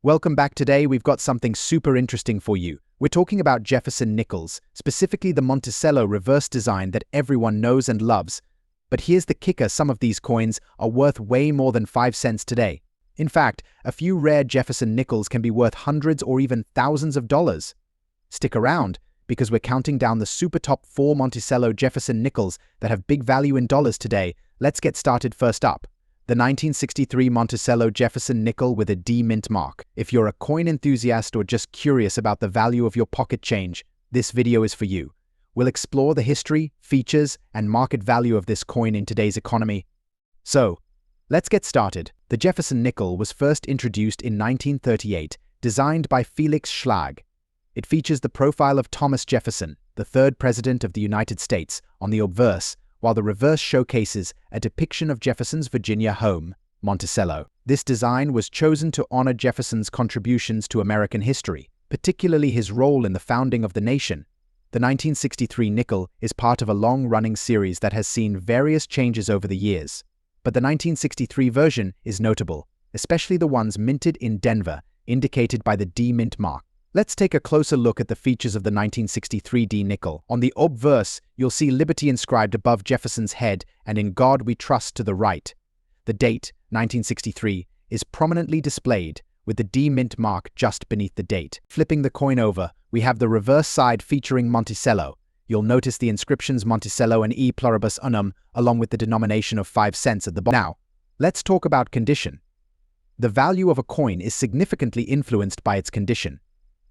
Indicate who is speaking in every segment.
Speaker 1: Welcome back. Today we've got something super interesting for you. We're talking about Jefferson nickels, specifically the Monticello reverse design that everyone knows and loves. But here's the kicker, some of these coins are worth way more than 5 cents today. In fact, a few rare Jefferson nickels can be worth hundreds or even thousands of dollars. Stick around, because we're counting down the super top 4 Monticello Jefferson nickels that have big value in dollars today. Let's get started. First up, the 1963 Monticello Jefferson nickel with a D mint mark. If you're a coin enthusiast or just curious about the value of your pocket change, this video is for you. We'll explore the history, features, and market value of this coin in today's economy. So, let's get started. The Jefferson nickel was first introduced in 1938, designed by Felix Schlag. It features the profile of Thomas Jefferson, the third president of the United States, on the obverse, while the reverse showcases a depiction of Jefferson's Virginia home, Monticello. This design was chosen to honor Jefferson's contributions to American history, particularly his role in the founding of the nation. The 1963 nickel is part of a long-running series that has seen various changes over the years, but the 1963 version is notable, especially the ones minted in Denver, indicated by the D mint mark. Let's take a closer look at the features of the 1963 D nickel. On the obverse, you'll see liberty inscribed above Jefferson's head and "In God We Trust" to the right. The date, 1963, is prominently displayed, with the D mint mark just beneath the date. Flipping the coin over, we have the reverse side featuring Monticello. You'll notice the inscriptions Monticello and E pluribus unum, along with the denomination of 5 cents at the bottom. Now, let's talk about condition. The value of a coin is significantly influenced by its condition.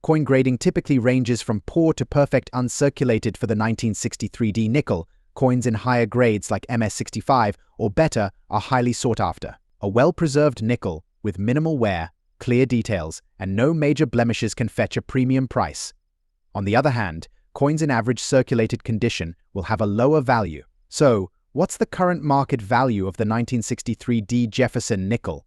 Speaker 1: Coin grading typically ranges from poor to perfect uncirculated for the 1963 D nickel. Coins in higher grades like MS65 or better are highly sought after. A well-preserved nickel with minimal wear, clear details, and no major blemishes can fetch a premium price. On the other hand, coins in average circulated condition will have a lower value. So, what's the current market value of the 1963 D Jefferson nickel?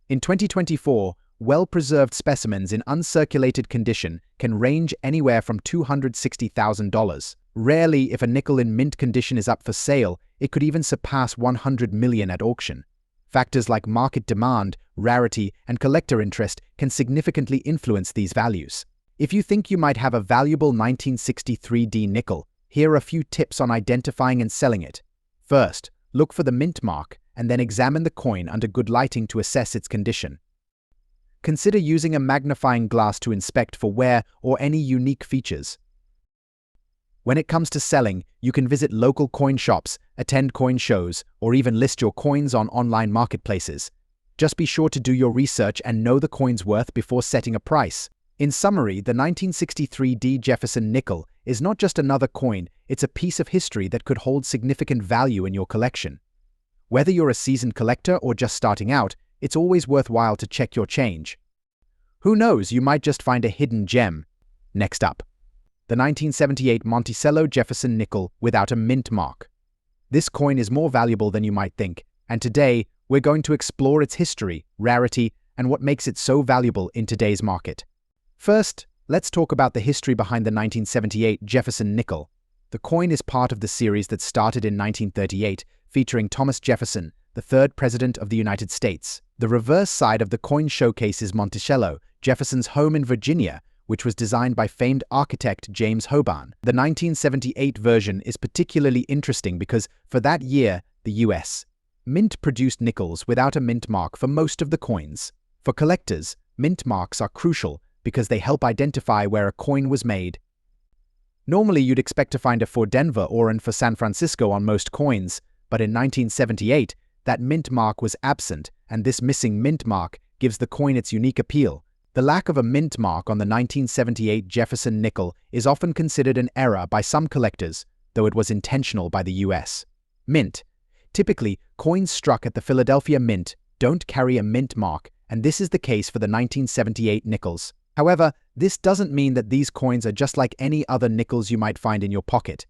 Speaker 1: In 2024, well-preserved specimens in uncirculated condition can range anywhere from $260,000. Rarely, if a nickel in mint condition is up for sale, it could even surpass $100 million at auction. Factors like market demand, rarity, and collector interest can significantly influence these values. If you think you might have a valuable 1963 D nickel, here are a few tips on identifying and selling it. First, look for the mint mark, and then examine the coin under good lighting to assess its condition. Consider using a magnifying glass to inspect for wear or any unique features. When it comes to selling, you can visit local coin shops, attend coin shows, or even list your coins on online marketplaces. Just be sure to do your research and know the coin's worth before setting a price. In summary, the 1963 D Jefferson nickel is not just another coin, it's a piece of history that could hold significant value in your collection. Whether you're a seasoned collector or just starting out, it's always worthwhile to check your change. Who knows, you might just find a hidden gem. Next up, the 1978 Monticello Jefferson nickel without a mint mark. This coin is more valuable than you might think, and today we're going to explore its history, rarity, and what makes it so valuable in today's market. First, let's talk about the history behind the 1978 Jefferson nickel. The coin is part of the series that started in 1938, featuring Thomas Jefferson, the third president of the United States. The reverse side of the coin showcases Monticello, Jefferson's home in Virginia, which was designed by famed architect James Hoban. The 1978 version is particularly interesting because, for that year, the U.S. Mint produced nickels without a mint mark for most of the coins. For collectors, mint marks are crucial because they help identify where a coin was made. Normally, you'd expect to find a for Denver or an for San Francisco on most coins, but in 1978, that mint mark was absent, and this missing mint mark gives the coin its unique appeal. The lack of a mint mark on the 1978 Jefferson nickel is often considered an error by some collectors, though it was intentional by the U.S. Mint. Typically, coins struck at the Philadelphia Mint don't carry a mint mark, and this is the case for the 1978 nickels. However, this doesn't mean that these coins are just like any other nickels you might find in your pocket.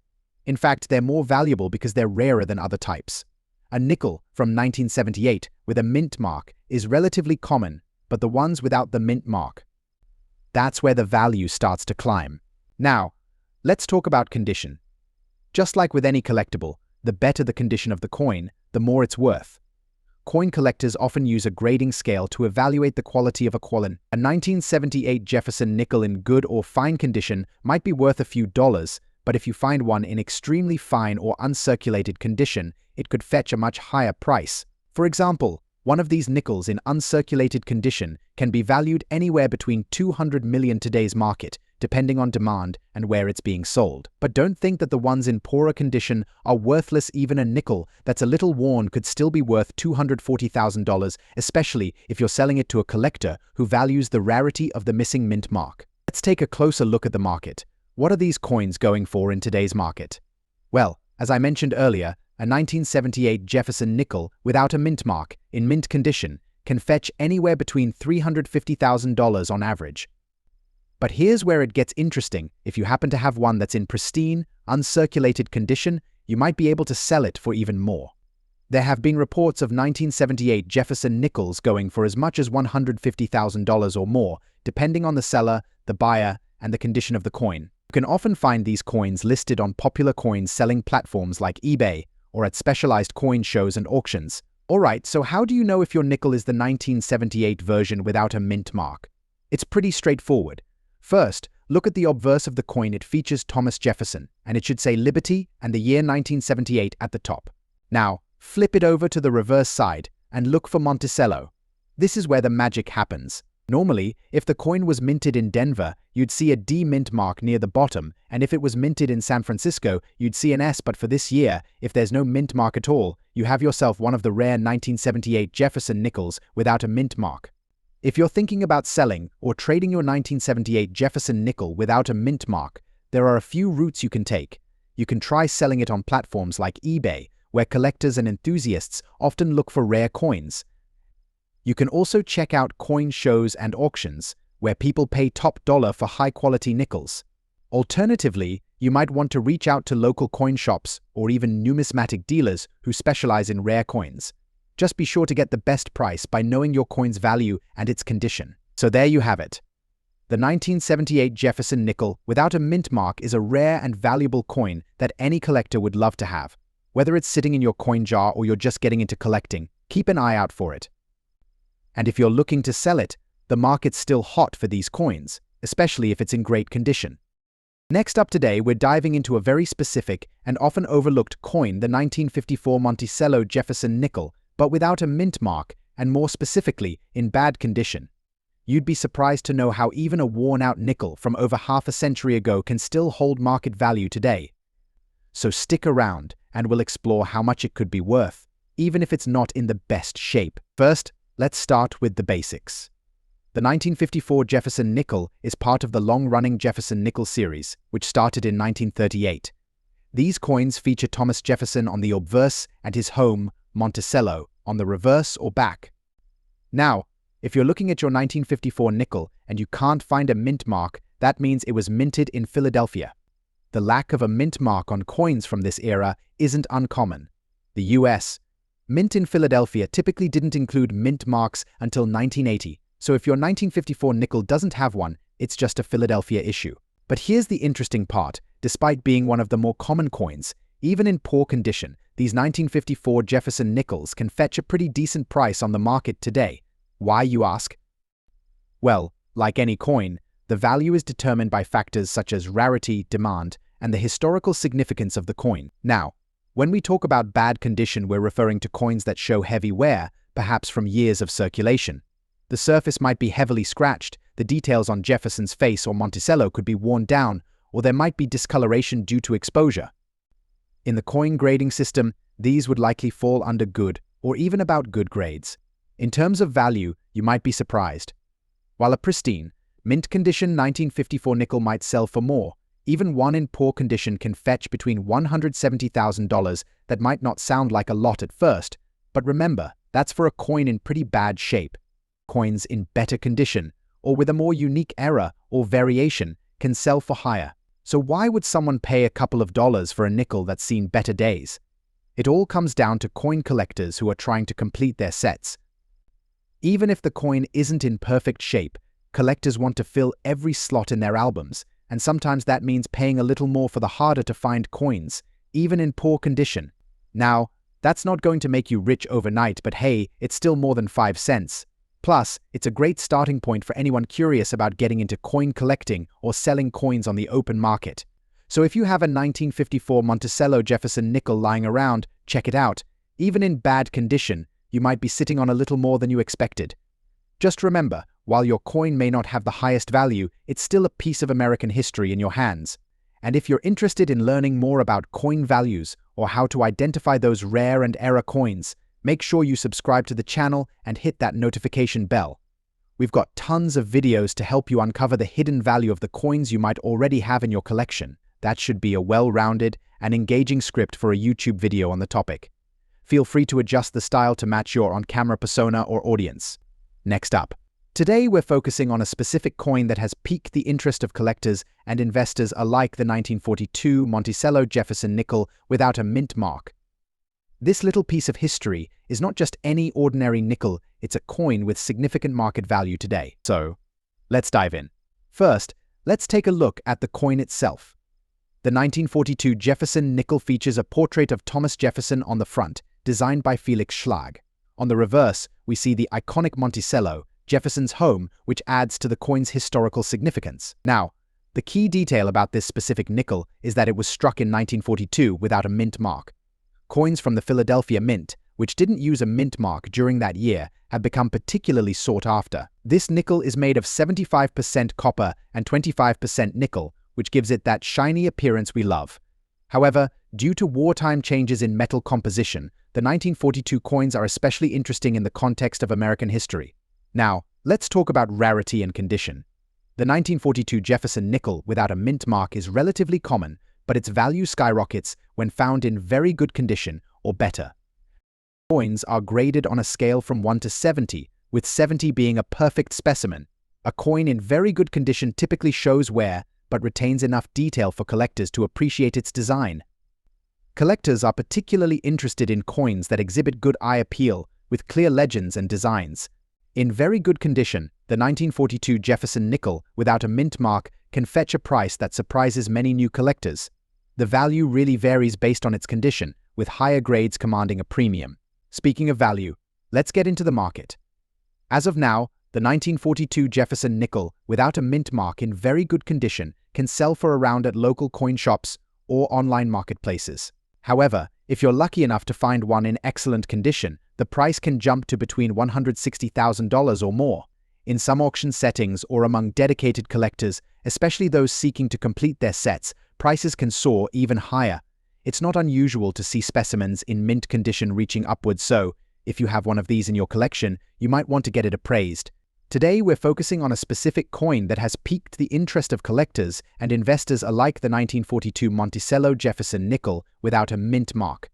Speaker 1: In fact, they're more valuable because they're rarer than other types. A nickel from 1978 with a mint mark is relatively common, but the ones without the mint mark, that's where the value starts to climb. Now, let's talk about condition. Just like with any collectible, the better the condition of the coin, the more it's worth. coin collectors often use a grading scale to evaluate the quality of a coin. A 1978 Jefferson nickel in good or fine condition might be worth a few dollars, but if you find one in extremely fine or uncirculated condition, it could fetch a much higher price. For example, one of these nickels in uncirculated condition can be valued anywhere between $200 million today's market, depending on demand and where it's being sold. But don't think that the ones in poorer condition are worthless. Even a nickel that's a little worn could still be worth $240,000, especially if you're selling it to a collector who values the rarity of the missing mint mark. Let's take a closer look at the market. What are these coins going for in today's market? Well, as I mentioned earlier, a 1978 Jefferson nickel without a mint mark, in mint condition, can fetch anywhere between $350,000 on average. But here's where it gets interesting. If you happen to have one that's in pristine, uncirculated condition, you might be able to sell it for even more. There have been reports of 1978 Jefferson nickels going for as much as $150,000 or more, depending on the seller, the buyer, and the condition of the coin. You can often find these coins listed on popular coin selling platforms like eBay or at specialized coin shows and auctions. Alright, so how do you know if your nickel is the 1978 version without a mint mark? It's pretty straightforward. First, look at the obverse of the coin. It features Thomas Jefferson, and it should say Liberty and the year 1978 at the top. Now, flip it over to the reverse side and look for Monticello. This is where the magic happens. Normally, if the coin was minted in Denver, you'd see a D mint mark near the bottom, and if it was minted in San Francisco, you'd see an S. But for this year, if there's no mint mark at all, you have yourself one of the rare 1978 Jefferson nickels without a mint mark. If you're thinking about selling or trading your 1978 Jefferson nickel without a mint mark, there are a few routes you can take. You can try selling it on platforms like eBay, where collectors and enthusiasts often look for rare coins. You can also check out coin shows and auctions, where people pay top dollar for high-quality nickels. Alternatively, you might want to reach out to local coin shops or even numismatic dealers who specialize in rare coins. Just be sure to get the best price by knowing your coin's value and its condition. So there you have it. The 1978 Jefferson nickel without a mint mark is a rare and valuable coin that any collector would love to have. Whether it's sitting in your coin jar or you're just getting into collecting, keep an eye out for it. And if you're looking to sell it, the market's still hot for these coins, especially if it's in great condition. Next up today, we're diving into a very specific and often overlooked coin, the 1954 Monticello Jefferson nickel, but without a mint mark, and more specifically, in bad condition. You'd be surprised to know how even a worn-out nickel from over half a century ago can still hold market value today. So stick around, and we'll explore how much it could be worth, even if it's not in the best shape. First, let's start with the basics. The 1954 Jefferson nickel is part of the long-running Jefferson nickel series, which started in 1938. These coins feature Thomas Jefferson on the obverse and his home, Monticello, on the reverse or back. Now, if you're looking at your 1954 nickel and you can't find a mint mark, that means it was minted in Philadelphia. The lack of a mint mark on coins from this era isn't uncommon. The US mint in Philadelphia typically didn't include mint marks until 1980, so if your 1954 nickel doesn't have one, it's just a Philadelphia issue. But here's the interesting part. Despite being one of the more common coins, even in poor condition, these 1954 Jefferson nickels can fetch a pretty decent price on the market today. Why, you ask? Well, like any coin, the value is determined by factors such as rarity, demand, and the historical significance of the coin. Now, when we talk about bad condition, we're referring to coins that show heavy wear, perhaps from years of circulation. The surface might be heavily scratched, the details on Jefferson's face or Monticello could be worn down, or there might be discoloration due to exposure. In the coin grading system, these would likely fall under good or even about good grades. In terms of value, you might be surprised. While a pristine, mint condition 1954 nickel might sell for more, even one in poor condition can fetch between $170,000. That might not sound like a lot at first, but remember, that's for a coin in pretty bad shape. Coins in better condition, or with a more unique error or variation, can sell for higher. So why would someone pay a couple of dollars for a nickel that's seen better days? It all comes down to coin collectors who are trying to complete their sets. Even if the coin isn't in perfect shape, collectors want to fill every slot in their albums, and sometimes that means paying a little more for the harder to find coins, even in poor condition. Now, That's not going to make you rich overnight, but hey, it's still more than 5 cents. Plus, it's a great starting point for anyone curious about getting into coin collecting or selling coins on the open market. So if you have a 1954 Monticello Jefferson nickel lying around, check it out. Even in bad condition, you might be sitting on a little more than you expected. Just remember, while your coin may not have the highest value, it's still a piece of American history in your hands. And if you're interested in learning more about coin values or how to identify those rare and error coins, make sure you subscribe to the channel and hit that notification bell. We've got tons of videos to help you uncover the hidden value of the coins you might already have in your collection. That should be a well-rounded and engaging script for a YouTube video on the topic. Feel free to adjust the style to match your on-camera persona or audience. Next up. Today we're focusing on a specific coin that has piqued the interest of collectors and investors alike, the 1942 Monticello Jefferson nickel without a mint mark. This little piece of history is not just any ordinary nickel, it's a coin with significant market value today. So, let's dive in. First, let's take a look at the coin itself. The 1942 Jefferson nickel features a portrait of Thomas Jefferson on the front, designed by Felix Schlag. On the reverse, we see the iconic Monticello, Jefferson's home, which adds to the coin's historical significance. Now, the key detail about this specific nickel is that it was struck in 1942 without a mint mark. Coins from the Philadelphia Mint, which didn't use a mint mark during that year, have become particularly sought after. This nickel is made of 75% copper and 25% nickel, which gives it that shiny appearance we love. However, due to wartime changes in metal composition, the 1942 coins are especially interesting in the context of American history. Now, let's talk about rarity and condition. The 1942 Jefferson nickel without a mint mark is relatively common, but its value skyrockets when found in very good condition or better. Coins are graded on a scale from 1 to 70, with 70 being a perfect specimen. A coin in very good condition typically shows wear, but retains enough detail for collectors to appreciate its design. Collectors are particularly interested in coins that exhibit good eye appeal, with clear legends and designs. In very good condition, the 1942 Jefferson nickel without a mint mark can fetch a price that surprises many new collectors. The value really varies based on its condition, with higher grades commanding a premium. Speaking of value, let's get into the market. As of now, the 1942 Jefferson nickel without a mint mark in very good condition can sell for around at local coin shops or online marketplaces. However, if you're lucky enough to find one in excellent condition, the price can jump to between $160,000 or more. In some auction settings or among dedicated collectors, especially those seeking to complete their sets, prices can soar even higher. It's not unusual to see specimens in mint condition reaching upwards, so if you have one of these in your collection, you might want to get it appraised. Today we're focusing on a specific coin that has piqued the interest of collectors and investors alike, the 1942 Monticello Jefferson nickel without a mint mark.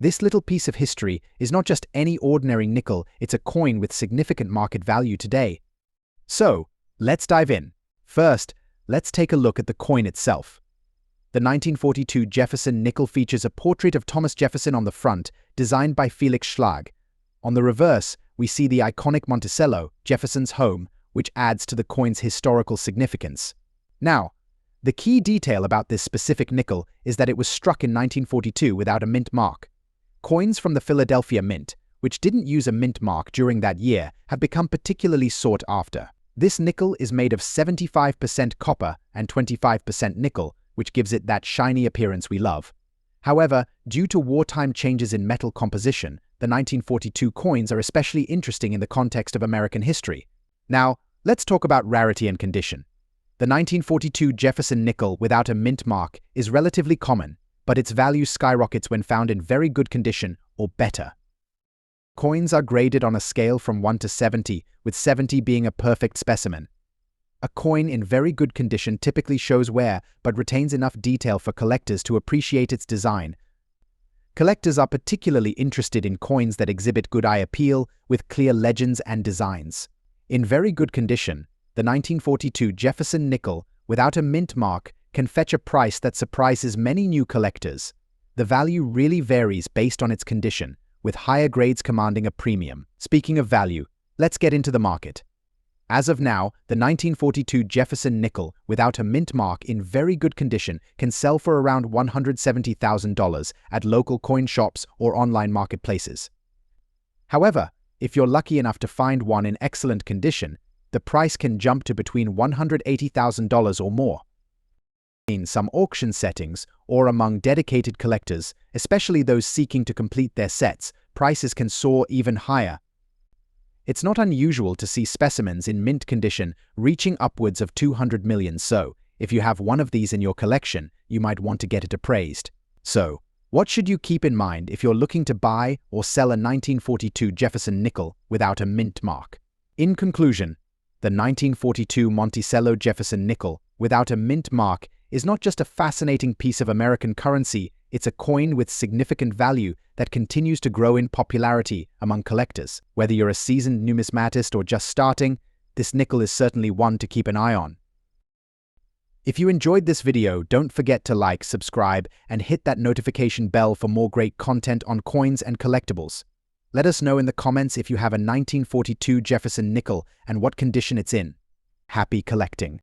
Speaker 1: This little piece of history is not just any ordinary nickel, it's a coin with significant market value today. So, let's dive in. First, let's take a look at the coin itself. The 1942 Jefferson nickel features a portrait of Thomas Jefferson on the front, designed by Felix Schlag. On the reverse, we see the iconic Monticello, Jefferson's home, which adds to the coin's historical significance. Now, the key detail about this specific nickel is that it was struck in 1942 without a mint mark. Coins from the Philadelphia Mint, which didn't use a mint mark during that year, have become particularly sought after. This nickel is made of 75% copper and 25% nickel, which gives it that shiny appearance we love. However, due to wartime changes in metal composition, the 1942 coins are especially interesting in the context of American history. Now, let's talk about rarity and condition. The 1942 Jefferson nickel without a mint mark is relatively common, but its value skyrockets when found in very good condition or better. Coins are graded on a scale from 1 to 70, with 70 being a perfect specimen. A coin in very good condition typically shows wear, but retains enough detail for collectors to appreciate its design. Collectors are particularly interested in coins that exhibit good eye appeal, with clear legends and designs. In very good condition, the 1942 Jefferson nickel without a mint mark can fetch a price that surprises many new collectors. The value really varies based on its condition, with higher grades commanding a premium. Speaking of value, let's get into the market. As of now, the 1942 Jefferson nickel, without a mint mark, in very good condition, can sell for around $170,000 at local coin shops or online marketplaces. However, if you're lucky enough to find one in excellent condition, the price can jump to between $180,000 or more. In some auction settings or among dedicated collectors, especially those seeking to complete their sets, prices can soar even higher. It's not unusual to see specimens in mint condition reaching upwards of 200 million, so if you have one of these in your collection, you might want to get it appraised. So, what should you keep in mind if you're looking to buy or sell a 1942 Jefferson nickel without a mint mark? In conclusion, the 1942 Monticello Jefferson nickel without a mint mark is not just a fascinating piece of American currency, it's a coin with significant value that continues to grow in popularity among collectors. Whether you're a seasoned numismatist or just starting, this nickel is certainly one to keep an eye on. If you enjoyed this video, don't forget to like, subscribe, and hit that notification bell for more great content on coins and collectibles. Let us know in the comments if you have a 1942 Jefferson nickel and what condition it's in. Happy collecting!